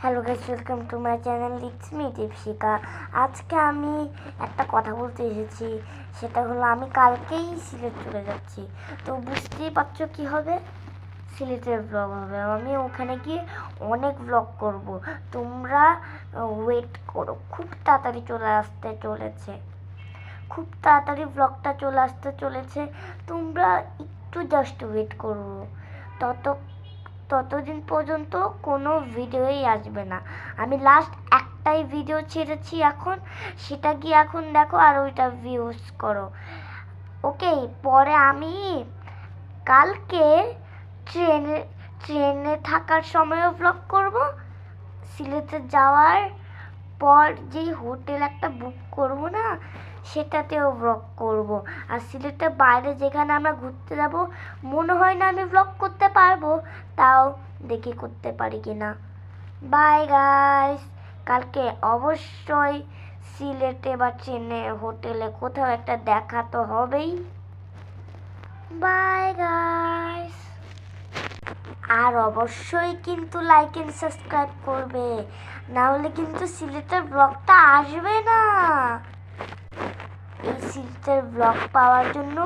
Hello guys, welcome to my channel. It's me Dipshikha. আজকে আমি একটা কথা বলতে এসেছি, সেটা হলো আমি কালকেই সিলেট চলে যাচ্ছি। তো বুঝতেই পারছো কী হবে, সিলেটের ব্লগ হবে। আমি ওখানে গিয়ে অনেক ব্লগ করব, তোমরা ওয়েট করো। খুব তাড়াতাড়ি চলে আসতে চলেছে, খুব তাড়াতাড়ি ব্লগটা চলে আসতে চলেছে। তোমরা একটু জাস্ট ওয়েট করো। তত ততদিন পর্যন্ত কোনো ভিডিওই আসবে না। আমি লাস্ট একটাই ভিডিও ছেড়েছি এখন, সেটা গিয়ে এখন দেখো আর ওইটা ভিউজ করো। ওকে, পরে আমি কালকে ট্রেনে ট্রেনে থাকার সময়ও ব্লগ করব। সিলেটে যাওয়ার পর যেই হোটেল একটা বুক করব না, সেটাতেও ব্লগ করব। আর সিলেটের বাইরে যেখানে আমরা ঘুরতে যাব, মনে হয় না আমি ব্লগ করতে পারবো, তাও দেখি করতে পারি কিনা। বাই গাইস, কালকে অবশ্যই সিলেটে বা ট্রেনে হোটেলে কোথাও একটা দেখা তো হবেই। Bye guys. আর অবশ্যই কিন্তু লাইক এন্ড সাবস্ক্রাইব করবে, না হলে কিন্তু সিলেটের ব্লগটা আসবে না। এই সিলেটের ব্লগ পাওয়ার জন্য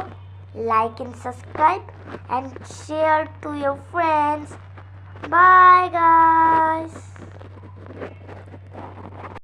like and subscribe and share to your friends. Bye guys.